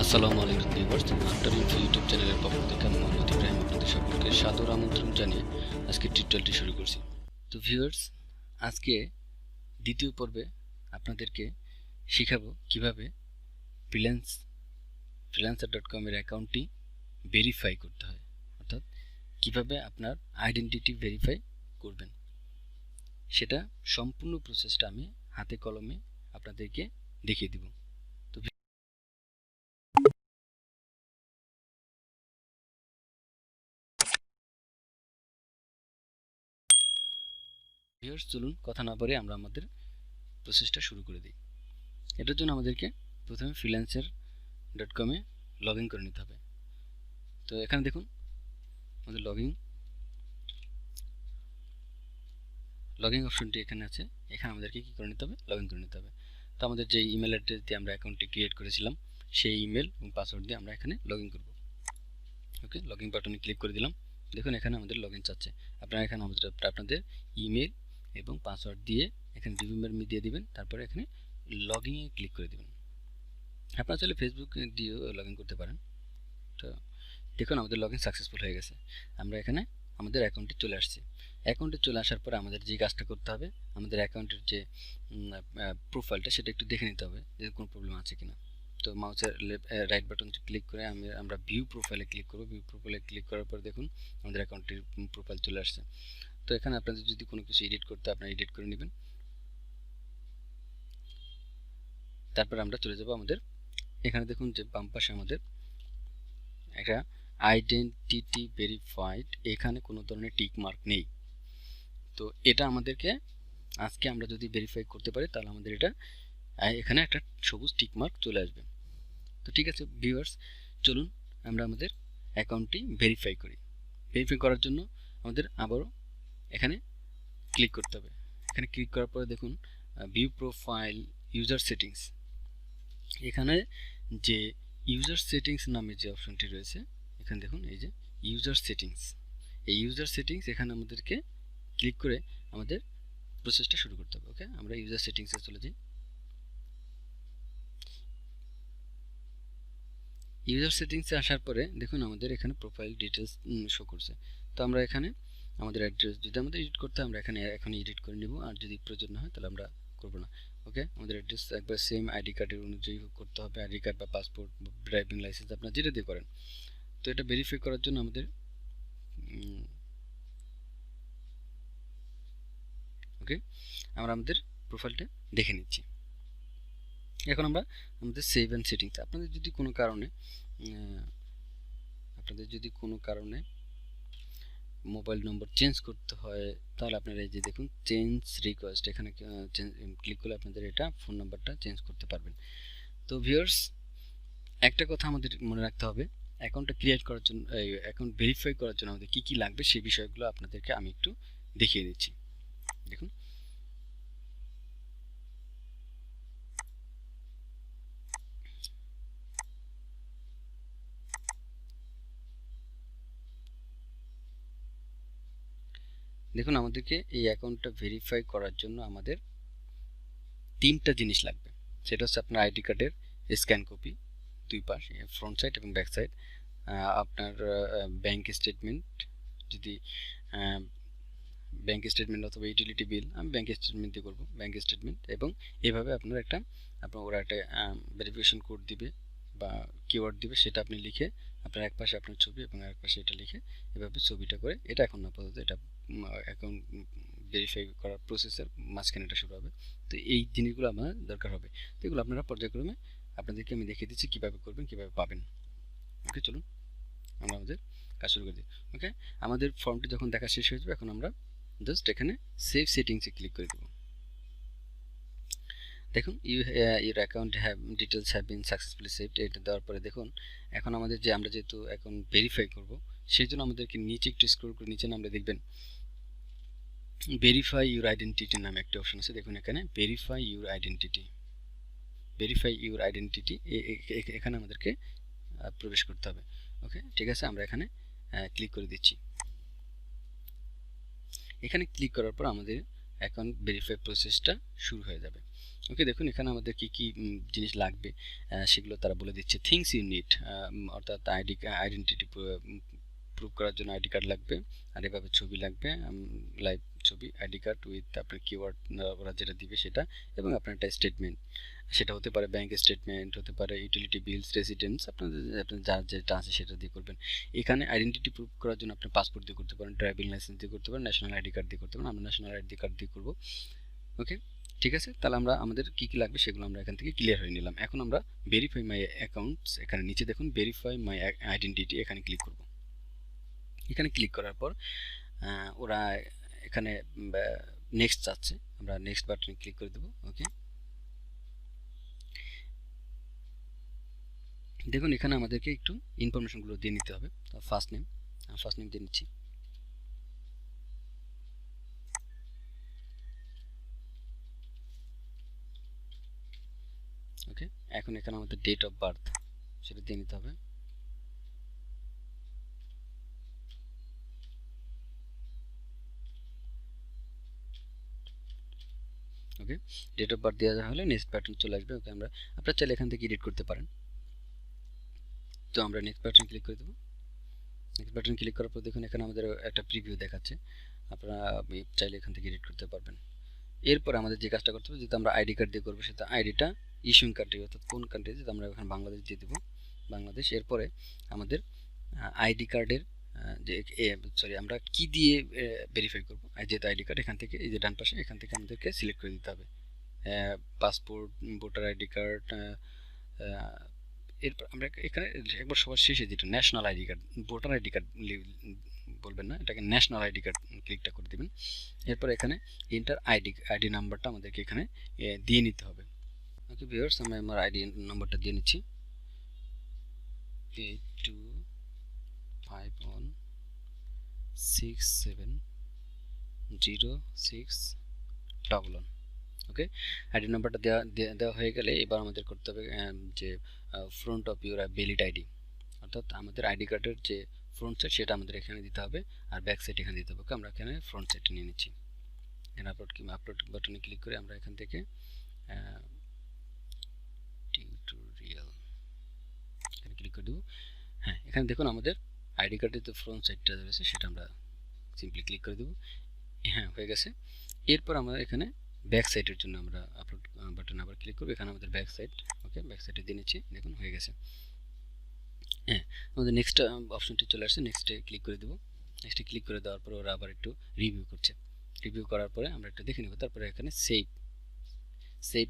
আসসালামু আলাইকুম viewers, পার্ট-2 YouTube চ্যানেলের পক্ষ থেকে আমি মোহাম্মদ ইব্রাহিম আপনাদের সকলকে সাদর আমন্ত্রণ জানিয়ে আজকে টিউটোরিয়ালটি শুরু করছি। তো ভিউয়ার্স, আজকে দ্বিতীয় পর্বে আপনাদেরকে শেখাবো কিভাবে freelancer.com এর অ্যাকাউন্টটি ভেরিফাই করতে হয়, অর্থাৎ কিভাবে আপনার আইডেন্টিটি ভেরিফাই করবেন। সেটা সম্পূর্ণ প্রসেসটা আমি হাতে কলমে আপনাদেরকে দেখিয়ে দিব। ভিউয়ার্স, চলুন কথা না বলে আমরা আমাদের প্রসেসটা শুরু করে দিই। এটার জন্য আমাদেরকে প্রথমে freelancer.com এ লগ ইন করে নিতে হবে। তো এখানে দেখুন আমাদের লগ ইন অপশনটি এখানে আছে। এখানে আমাদেরকে কি করে নিতে হবে? লগ ইন করে নিতে হবে। তো আমাদের যে ইমেল অ্যাড্রেস দিয়ে আমরা অ্যাকাউন্টটি ক্রিয়েট করেছিলাম সেই ইমেল এবং পাসওয়ার্ড দিয়ে আমরা এখানে লগ ইন করব। ওকে, লগ ইন বাটনে ক্লিক করে দিলাম। দেখুন এখানে আমাদের লগ ইন চাচ্ছে। আপনারা এখানে আপনাদের ইমেল এবং পাসওয়ার্ড দিয়ে এখানে রিমেম্বার মি দিয়ে দিবেন। তারপরে এখানে লগ ইনে ক্লিক করে দিবেন। আপনারা চাইলে ফেসবুক দিয়েও লগ ইন করতে পারেন। তো দেখুন আমাদের লগ ইন সাকসেসফুল হয়ে গেছে। আমরা এখানে আমাদের অ্যাকাউন্টে চলে আসছি। অ্যাকাউন্টে চলে আসার পরে আমাদের যে কাজটা করতে হবে, আমাদের অ্যাকাউন্টের যে প্রোফাইলটা সেটা একটু দেখে নিতে হবে যে কোনো প্রবলেম আছে কিনা। তো মাউসের রাইট বাটন ক্লিক করে আমরা ভিউ প্রোফাইলে ক্লিক করব। ভিউ প্রোফাইলে ক্লিক করার পর দেখুন আমাদের অ্যাকাউন্টের প্রোফাইল চলে আসছে। তো এখানে আপনাদের যদি কোনো কিছু এডিট করতে আপনারা এডিট করে নেবেন। তারপর আমরা চলে যাব আমাদের এখানে দেখুন যে বাম পাশে আমাদের একটা আইডেন্টিটি ভেরিফাইড, এখানে কোনো ধরনের টিক মার্ক নেই। তো এটা আমাদেরকে আজকে আমরা যদি ভেরিফাই করতে পারি তাহলে আমাদের এটা এখানে একটা সবুজ টিক মার্ক চলে আসবে। তো ঠিক আছে ভিউয়ার্স, চলুন আমরা আমাদের অ্যাকাউন্টটি ভেরিফাই করি। ভেরিফাই করার জন্য আমাদের আবারও এখানে ক্লিক করতে হবে। এখানে ক্লিক করার পরে দেখুন ভিউ প্রোফাইল ইউজার সেটিংস, এখানে যে ইউজার সেটিংস নামে যে অপশনটি রয়েছে এখানে দেখুন এই যে ইউজার সেটিংস, এই ইউজার সেটিংস এখানে আমাদেরকে ক্লিক করে আমাদের প্রসেসটা শুরু করতে হবে। ওকে, আমরা ইউজার সেটিংসে চলে যাই। ইউজার সেটিংসে আসার পরে দেখুন আমাদের এখানে প্রোফাইল ডিটেলস শো করছে। তো আমরা এখানে আমাদের অ্যাড্রেস যদি আমাদের এডিট করতে হয় আমরা এখানে এখন এডিট করে নেব, আর যদি প্রয়োজন না হয় তাহলে আমরা করব না। ওকে, আমাদের অ্যাড্রেস একবার সেম আইডি কার্ডের অনুযায়ী করতে হবে, আইডি কার্ড বা পাসপোর্ট বা ড্রাইভিং লাইসেন্স আপনারা যেটা দিয়ে করেন। তো এটা ভেরিফাই করার জন্য আমাদের ওকে, আমরা আমাদের প্রোফাইলটা দেখে নিচ্ছি। এখন আমরা আমাদের সেভ অ্যান্ড সেটিংস, আপনাদের যদি কোনো কারণে মোবাইল নম্বর চেঞ্জ করতে হয় তাহলে আপনারা এই যে দেখুন চেঞ্জ রিকোয়েস্ট, এখানে ক্লিক করলে আপনাদের এটা ফোন নাম্বারটা চেঞ্জ করতে পারবেন। তো ভিউয়ার্স, একটা কথা আমাদের মনে রাখতে হবে, অ্যাকাউন্টটা ক্রিয়েট করার জন্য অ্যাকাউন্ট ভেরিফাই করার জন্য আমাদের কী কী লাগবে সেই বিষয়গুলো আপনাদেরকে আমি একটু দেখিয়ে দিচ্ছি। দেখুন দেখুন আমাদেরকে এই অ্যাকাউন্টটা ভেরিফাই করার জন্য আমাদের তিনটা জিনিস লাগবে। সেটা হচ্ছে আপনার আইডি কার্ডের স্ক্যান কপি, দুই পাশ ফ্রন্ট সাইড এবং ব্যাক সাইড, আপনার ব্যাংক স্টেটমেন্ট, যদি ব্যাংক স্টেটমেন্ট অথবা ইউটিলিটি বিল, আমি ব্যাংক স্টেটমেন্ট দিয়ে করবো, ব্যাংক স্টেটমেন্ট। এবং এভাবে আপনার ওরা একটা ভেরিফিকেশন কোড দিবে বা কিওয়ার্ড দিবে, সেটা আপনি লিখে আপনার এক পাশে আপনার ছবি এবং এক পাশে এটা লিখে এভাবে ছবিটা করে, এটা এখন আপাতত এটা অ্যাকাউন্ট ভেরিফাই করার প্রসেসের মাঝখানে এটা শুরু হবে। তো এই জিনিসগুলো আমার দরকার হবে। তো এগুলো আপনারা পর্যায়ক্রমে আপনাদেরকে আমি দেখিয়ে দিচ্ছি কীভাবে করবেন, কীভাবে পাবেন। ওকে, চলুন আমরা আমাদের কাজ শুরু করে দিই। ওকে, আমাদের ফর্মটি যখন দেখা শেষ হয়ে যাবে এখন আমরা জাস্ট এখানে সেভ সেটিংসে ক্লিক করে দেব। দেখুন your account details have been successfully saved, এটা দেওয়ার পরে দেখুন এখন আমাদের আমরা যেহেতু অ্যাকাউন্ট ভেরিফাই করব সেই জন্য আমাদেরকে নিচে একটু স্ক্রল করে নিচে নামলে দেখবেন ভেরিফাই ইউর আইডেন্টিটি নামে একটা অপশন আছে। দেখুন এখানে ভেরিফাই ইউর আইডেন্টিটি, এখানে আমাদেরকে প্রবেশ করতে হবে। ওকে, ঠিক আছে, আমরা এখানে ক্লিক করে দিচ্ছি। এখানে ক্লিক করার পর আমাদের অ্যাকাউন্ট ভেরিফাই প্রসেসটা শুরু হয়ে যাবে। ওকে, দেখুন এখানে আমাদের কি কি জিনিস লাগবে সেগুলো তারা বলে দিচ্ছে। থিংস ইউ নিড, অর্থাৎ আইডেন্টিটি প্রুভ করার জন্য আইডি কার্ড লাগবে, আর এভাবে ছবি লাগবে, লাইভ ছবি, আইডি কার্ড উইথ আপনার কিওয়ার্ড ওরা যেটা দিবে সেটা, এবং আপনার একটা স্টেটমেন্ট, সেটা হতে পারে ব্যাংক স্টেটমেন্ট, হতে পারে ইউটিলিটি বিলস, রেসিডেন্স, আপনাদের যার যেটা আছে সেটা দিয়ে করবেন। এখানে আইডেন্টিটি প্রুভ করার জন্য আপনি পাসপোর্ট দিয়ে করতে পারেন, ড্রাইভিং লাইসেন্স দিয়ে করতে পারেন, ন্যাশনাল আইডি কার্ড দিয়ে করতে পারেন। আমরা ন্যাশনাল আইডি কার্ড দিয়ে করবো। ওকে, ঠিক আছে, তাহলে আমরা আমাদের কি কি লাগবে সেগুলো আমরা এখান থেকে ক্লিয়ার হয়ে নিলাম। এখন আমরা ভেরিফাই মাই অ্যাকাউন্টস, এখানে নিচে দেখুন ভেরিফাই মাই আইডেন্টিটি, এখানে ক্লিক করব। এখানে ক্লিক করার পর ওরা এখানে নেক্সট চাচ্ছে, আমরা নেক্সট বাটনে ক্লিক করে দেবো। ওকে, দেখুন এখানে আমাদেরকে একটু ইনফরমেশনগুলো দিয়ে নিতে হবে। ফার্স্ট নেম দিয়ে নিচ্ছি। ওকে, এখন এখানে আমাদের ডেট অফ বার্থ সেটা দিয়ে নিতে হবে। ওকে, ডেট অফ বার্থ দেওয়া হলে নেক্সট বাটন চলে আসবে। ওকে, আপনারা চাইলে এখান থেকে এডিট করতে পারেন। তো আমরা নেক্সট বাটন ক্লিক করে দেবো। নেক্সট বাটন ক্লিক করার পর দেখুন এখানে আমাদের একটা প্রিভিউ দেখাচ্ছে, আপনারা চাইলে এখান থেকে এডিট করতে পারবেন। এরপর আমাদের যে কাজটা করতে হবে, যেহেতু আমরা আইডি কার্ড দিয়ে করবো, সেটা আইডিটা ইস্যুইং কান্ট্রি, অর্থাৎ কোন কান্ট্রি, যেহেতু আমরা এখানে বাংলাদেশ দিয়ে দেবো, বাংলাদেশ। এরপরে আমাদের আইডি কার্ডের যে সরি আমরা কি দিয়ে ভেরিফাই করবো, যেহেতু আইডি কার্ড, এখান থেকে এই যে ডান পাশে এখান থেকে আমাদেরকে সিলেক্ট করে দিতে হবে পাসপোর্ট, ভোটার আইডি কার্ড। এরপর আমরা এখানে একবার সবার শেষে যেটা national ID card, voter ID card বলবেন না, এটাকে ন্যাশনাল আইডি কার্ড ক্লিকটা করে দেবেন। এরপর এখানে ইন্টার আইডি নাম্বারটা আমাদেরকে এখানে দিয়ে নিতে হবে। ওকে ভিউয়ার্স, আমি আমার আইডি নাম্বারটা দিয়ে নিচ্ছি, 8251670611। ওকে, আইডি নাম্বারটা দেওয়া হয়ে গেলে এবার আমাদের করতে হবে যে front of your valid ID, অর্থাৎ আমাদের আইডি কার্ডের যে ফ্রন্ট সাইড সেটা আমাদের এখানে দিতে হবে, আর ব্যাক সাইড এখানে দিতে হবে। ওকে, আমরা এখানে ফ্রন্ট সাইডটা নিয়ে নিচ্ছি। এখানে আপলোড বাটনে ক্লিক করে আমরা এখান থেকে টিউটোরিয়াল এখানে ক্লিক করে দেবো। হ্যাঁ, এখানে দেখুন আমাদের আইডি কার্ডের যে ফ্রন্ট সাইডটা রয়েছে সেটা আমরা সিম্পলি ক্লিক করে দেবো। হ্যাঁ, হয়ে গেছে। এরপর আমরা এখানে ব্যাক সাইডের জন্য আমরা আপলোড বাটন আবার ক্লিক করবো। এখানে আমাদের ব্যাক সাইড, ওকে, ব্যাক সাইডে দিয়ে নিচ্ছি, দেখুন হয়ে গেছে। হ্যাঁ, আমাদের নেক্সট অপশনটি চলে আসছে, নেক্সটে ক্লিক করে দেবো। নেক্সটে ক্লিক করে দেওয়ার পর ওরা আবার একটু রিভিউ করছে। রিভিউ করার পরে আমরা একটু দেখে নেব, তারপরে এখানে সেভ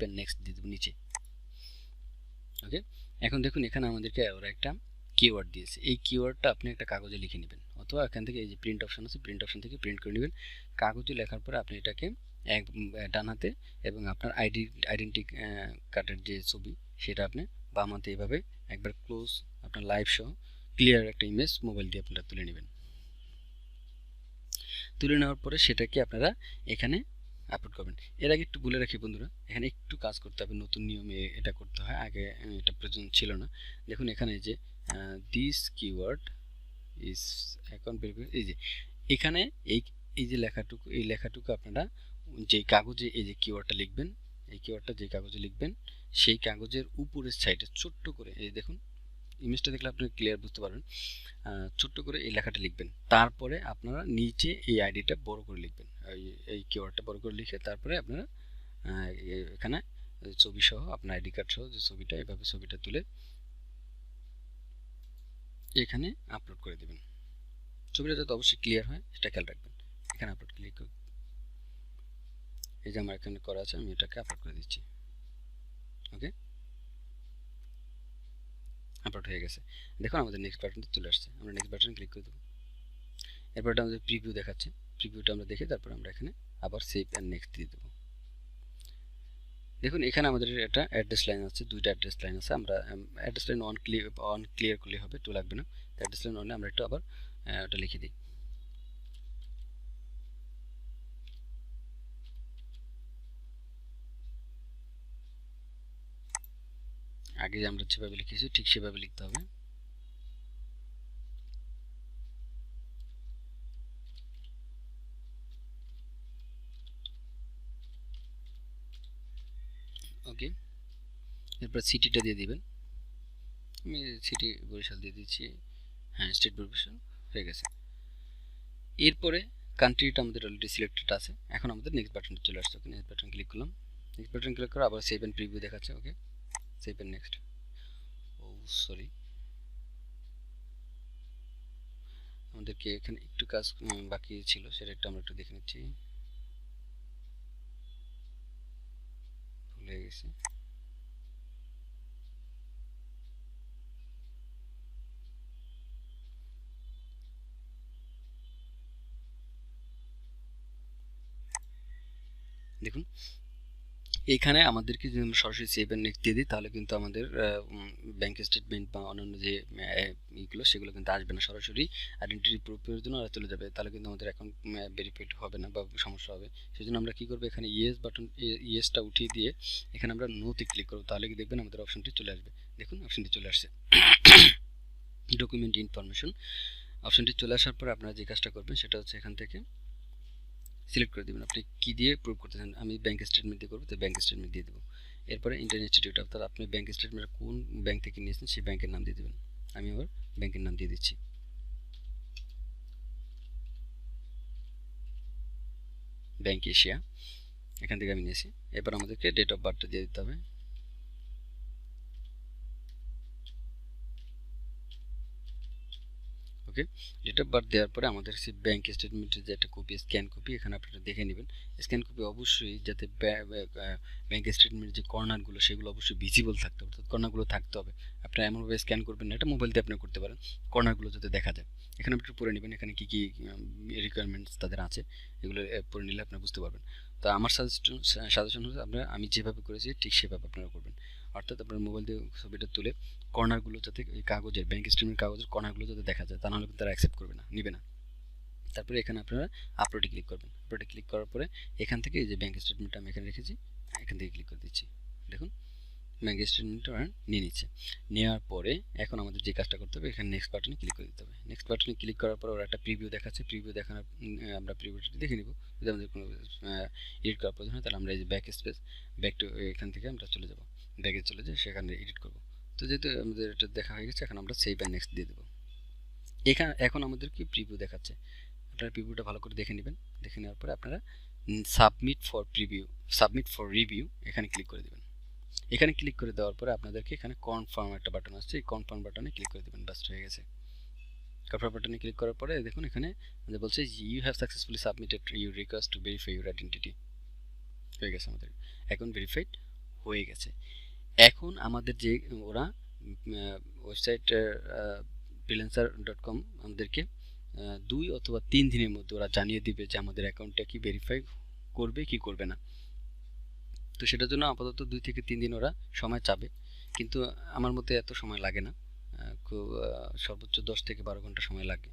অ্যান্ড নেক্সট দিয়ে দেবো নিচে। ওকে, এখন দেখুন এখানে আমাদেরকে ওরা একটা কিওয়ার্ড দিয়েছে। এই কিওয়ার্ডটা আপনি একটা কাগজে লিখে নেবেন, অথবা এখান থেকে এই যে প্রিন্ট অপশন আছে, প্রিন্ট অপশন থেকে প্রিন্ট করে নেবেন। কাগজে লেখার পরে আপনি এটাকে ডান হাতে, এবং আপনার আইডেন্টি কার্ডের যে ছবি সেটা আপনি বাম হাতে এভাবে একবার ক্লোজ, আপনার লাইভ সহ ক্লিয়ার একটা ইমেজ মোবাইল দিয়ে আপনারা তুলে নেবেন। তুলে নেওয়ার পরে সেটাকে আপনারা এখানে আপলোড করবেন। এর আগে একটু বলে রাখি বন্ধুরা, এখানে একটু কাজ করতে হবে, নতুন নিয়মে এটা করতে হয়, আগে এটা প্রয়োজন ছিল না। দেখুন এখানে যে this keyword is account verify, এই যে এখানে এই এই যে লেখাটুকু, এই লেখাটুকু আপনারা যে কাগজে এই যে কিওয়ার্ডটা লিখবেন, এই কিওয়ার্ডটা যে কাগজে লিখবেন, সেই কাগজের উপরের সাইডে ছোট্ট করে, এই দেখুন ইমেজটা দেখলে আপনি ক্লিয়ার বুঝতে পারবেন, ছোট্ট করে এই লেখাটা লিখবেন। তারপরে আপনারা নিচে এই আইডিটা বড় করে লিখবেন, এই কিওয়ার্ডটা বড় করে লিখে তারপরে আপনারা এখানে ছবি সহ, আপনার আইডি কার্ড সহ যে ছবিটা, এভাবে ছবিটা তুলে এখানে আপলোড করে দেবেন। ছবিটা যাতে অবশ্যই ক্লিয়ার হয় সেটা খেয়াল রাখবেন। এখানে আপলোড ক্লিক করে, এই যে আমার এখানে করা আছে, আমি এটাকে আপলোড করে দিচ্ছি। ওকে, আপলোড হয়ে গেছে। দেখুন আমাদের নেক্সট বাটনটি চলে আসছে, আমরা নেক্সট বাটনে ক্লিক করে দেবো। এরপর এটা আমাদের প্রিভিউ দেখাচ্ছে, প্রিভিউটা আমরা দেখে তারপর আমরা এখানে আবার সেভ অ্যান্ড নেক্সট দিয়ে দেবো। দেখুন এখানে আমাদের একটা অ্যাড্রেস লাইন আছে, দুইটা অ্যাড্রেস লাইন আছে। আমরা অ্যাড্রেস লাইন অন ক্লিয়ার করলে হবে, টু লাগবে না। অ্যাড্রেস লাইন অনে আমরা একটু আবার ওটা লিখে দিই। আগে আমরা যেভাবে লিখেছি ঠিক সেভাবে লিখতে হবে। ওকে, এরপর সিটিটা দিয়ে দিবেন। আমি সিটি বরিশাল দিয়ে দিচ্ছি। হ্যাঁ, স্টেট বরিশাল হয়ে গেছে। এরপরে কান্ট্রিটা আমাদের অলরেডি সিলেক্টেড আছে। এখন আমাদের নেক্সট বাটনটা চলে আসছে। ওকে, নেক্সট বাটন ক্লিক করলাম। নেক্সট বাটন ক্লিক করে আবার সেভ এন্ড প্রিভিউ দেখাচ্ছে। Okay, save and next. Oh sorry, আমাদেরকে এখানে একটু কাজ বাকি ছিল, সেটা একটু আমরা একটু দেখে নিচ্ছি, ভুলে গেছি। দেখুন এখানে আমাদেরকে যদি আমরা সরাসরি সেভ এন্ড নেক্সট দিয়ে দিই তাহলে কিন্তু আমাদের ব্যাংক স্টেটমেন্ট বা অন্যান্য যে ইগুলো সেগুলো কিন্তু আসবে না, সরাসরি আইডেন্টিটি প্রুফের জন্য ওরা চলে যাবে, তাহলে কিন্তু আমাদের অ্যাকাউন্ট ভেরিফাইড হবে না বা সমস্যা হবে। সেই জন্য আমরা কী করবো, এখানে ইয়েস বাটন, ইয়েসটা উঠিয়ে দিয়ে এখানে আমরা নোতে ক্লিক করবো, তাহলে কি দেখবেন আমাদের অপশনটি চলে আসবে। দেখুন অপশনটি চলে আসছে। ডকুমেন্ট ইনফরমেশন অপশনটি চলে আসার পর আপনারা যে কাজটা করবেন সেটা হচ্ছে এখান থেকে সিলেক্ট করে দেবেন আপনি কি দিয়ে প্রুভ করতে চান। আমি ব্যাংক স্টেটমেন্ট দিয়ে করবো, তো ব্যাংক স্টেটমেন্ট দিয়ে দেবো। এরপরে ইন্টার ইনস্টিটিউট, অর্থাৎ আপনি ব্যাংক স্টেটমেন্ট কোন ব্যাংক থেকে নিয়েছেন সেই ব্যাংকের নাম দিয়ে দেবেন। আমি আবার ব্যাংকের নাম দিয়ে দিচ্ছি, ব্যাংক এশিয়া, এখান থেকে আমি নিয়েছি। এবার আমাদেরকে ডেট অফ বার্থটা দিয়ে দিতে হবে। ওকে, ডেট অফ বার্থ দেওয়ার পরে আমাদের সেই ব্যাংক স্টেটমেন্টের যে একটা কপি, স্ক্যান কপি, এখানে আপনারা দেখে নেবেন। স্ক্যান কপি অবশ্যই যাতে ব্যাংক স্টেটমেন্টের যে কর্নারগুলো সেগুলো অবশ্যই ভিজিবল থাকতে হবে, অর্থাৎ কর্নারগুলো থাকতে হবে। আপনারা এমনভাবে স্ক্যান করবেন না, এটা মোবাইল দিয়ে আপনি করতে পারেন, কর্নারগুলো যাতে দেখা যায়। এখানে আপনি পড়ে নেবেন এখানে কী কী রিকোয়ারমেন্টস তাদের আছে, এগুলো পড়ে নিলে আপনি বুঝতে পারবেন। তো আমার সাজেশন হচ্ছে আমি যেভাবে করেছি ঠিক সেভাবে আপনারা করবেন, অর্থাৎ আপনার মোবাইল দিয়ে ছবিটা তুলে কর্নারগুলো যাতে এই কাগজের ব্যাংক স্টেটমেন্ট কাগজের কর্নারগুলো যাতে দেখা যায়, তা নাহলে কিন্তু তারা অ্যাকসেপ্ট করবে না, নিবে না। তারপরে এখানে আপনারা আপলোডে ক্লিক করবেন। আপলোডে ক্লিক করার পরে এখান থেকে এই যে ব্যাংক স্টেটমেন্টটা আমি এখানে রেখেছি, এখান থেকে ক্লিক করে দিচ্ছি। দেখুন ব্যাংক স্টেটমেন্টটা নিয়ে নিচ্ছে। নেওয়ার পরে এখন আমাদের যে কাজটা করতে হবে, এখানে নেক্সট বাটনে ক্লিক করে দিতে হবে। নেক্সট বাটনে ক্লিক করার পর ওরা একটা প্রিভিউ দেখাচ্ছে, প্রিভিউ দেখানোর আমরা প্রিভিউটি দেখে নিব। যদি আমাদের কোনো এডিট করার প্রয়োজন হয় তাহলে আমরা এই যে ব্যাক স্পেস, ব্যাক টু, এখান থেকে আমরা চলে যাব, ব্যাকে চলে যাই, সেখানে এডিট করব। তো যেহেতু আমাদের এটা দেখা হয়ে গেছে, এখন আমরা সেভ অ্যান্ড নেক্সট দিয়ে দেবো। এখানে এখন আমাদের কি প্রিভিউ দেখাচ্ছে, আপনারা প্রিভিউটা ভালো করে দেখে নেবেন। দেখে নেওয়ার পরে আপনারা submit for preview, submit for review এখানে ক্লিক করে দেবেন। এখানে ক্লিক করে দেওয়ার পরে আপনাদেরকে এখানে কনফার্ম একটা বাটন আসছে, এই কনফার্ম বাটনে ক্লিক করে দেবেন, বাস হয়ে গেছে। কনফার্ম বাটনে ক্লিক করার পরে দেখুন এখানে আমাদের বলছে you have successfully submitted your request to verify your identity, হয়ে গেছে আমাদের এখন ভেরিফাইড হয়ে গেছে। এখন আমাদের যে ওরা ওয়েবসাইট freelancer.com আমাদেরকে 2 অথবা 3 দিনের মধ্যে ওরা জানিয়ে দিবে যে আমাদের অ্যাকাউন্টটা কি ভেরিফাই করবে কি করবে না। তো সেটার জন্য আপাতত 2 থেকে 3 দিন ওরা সময় চাবে, কিন্তু আমার মতে এত সময় লাগে না, সর্বোচ্চ 10 থেকে 12 ঘন্টা সময় লাগে।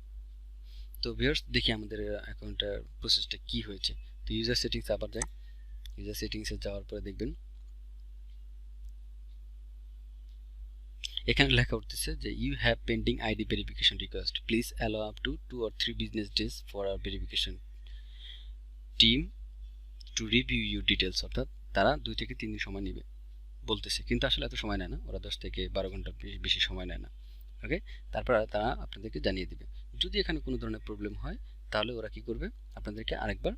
তো ভিউয়ার্স দেখি আমাদের অ্যাকাউন্টটার প্রসেসটা কি হয়েছে। তো ইউজার সেটিংসে আবার যাই, ইউজার সেটিংসে যাওয়ার পরে দেখবেন এখানে লেখা উঠতেছে যে you have pending ID verification request, please allow up to 2 or 3 business days for our verification team to review your details, অর্থাৎ তারা 2 থেকে 3 দিন সময় নেবে বলতেছে, কিন্তু আসলে এত সময় নেয় না, ওরা 10 থেকে 12 ঘন্টা বেশি সময় নেয় না। ওকে, তারপর তারা আপনাদেরকে জানিয়ে দেবে। যদি এখানে কোনো ধরনের প্রবলেম হয় তাহলে ওরা কি করবে, আপনাদেরকে আরেকবার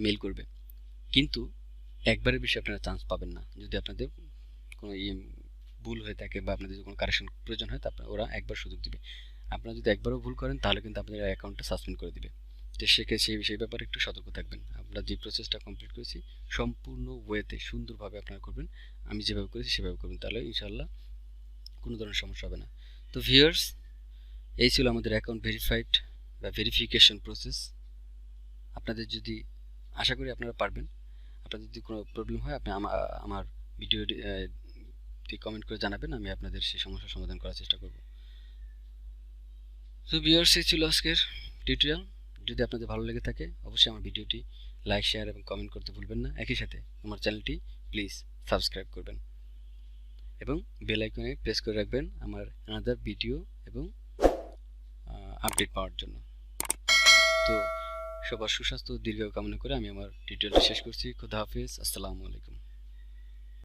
মেল করবে, কিন্তু একবারের বেশি আপনারা চান্স পাবেন না। যদি আপনাদের কোনো ভুল হয়ে থাকে বা আপনাদের যদি কোনো কারেকশন প্রয়োজন হয় তারপর ওরা একবার সুযোগ দিবে। আপনারা যদি একবারও ভুল করেন তাহলে কিন্তু আপনাদের অ্যাকাউন্টটা সাসপেন্ড করে দিবে। তো সেই ব্যাপারে একটু সতর্ক থাকবেন। আমরা যে প্রসেসটা কমপ্লিট করেছি সম্পূর্ণ ওয়েতে সুন্দরভাবে আপনারা করবেন, আমি যেভাবে করেছি সেভাবে করবেন, তাহলে ইনশাআল্লাহ কোনো ধরনের সমস্যা হবে না। তো ভিউয়ার্স এই ছিল আমাদের অ্যাকাউন্ট ভেরিফাইড বা ভেরিফিকেশন প্রসেস। আপনাদের যদি, আশা করি আপনারা পারবেন। আপনাদের যদি কোনো প্রবলেম হয় আপনি আমার ভিডিও কমেন্ট করে জানাবেন, আমি আপনাদের সেই সমস্যার সমাধান করার চেষ্টা করব। তো ভিউয়ার্স এই ছিল আজকের টিউটোরিয়াল। যদি আপনাদের ভালো লেগে থাকে অবশ্যই আমার ভিডিওটি লাইক, শেয়ার এবং কমেন্ট করতে ভুলবেন না। একই সাথে আমার চ্যানেলটি প্লিজ সাবস্ক্রাইব করবেন এবং বেল আইকনে প্রেস করে রাখবেন আমার আনাদার ভিডিও এবং আপডেট পাওয়ার জন্য। তো সবার সুস্বাস্থ্য ও দীর্ঘায়ু কামনা করে আমি আমার টিউটোরিয়ালটি শেষ করছি। খুদা হাফেজ, আসসালামু আলাইকুম।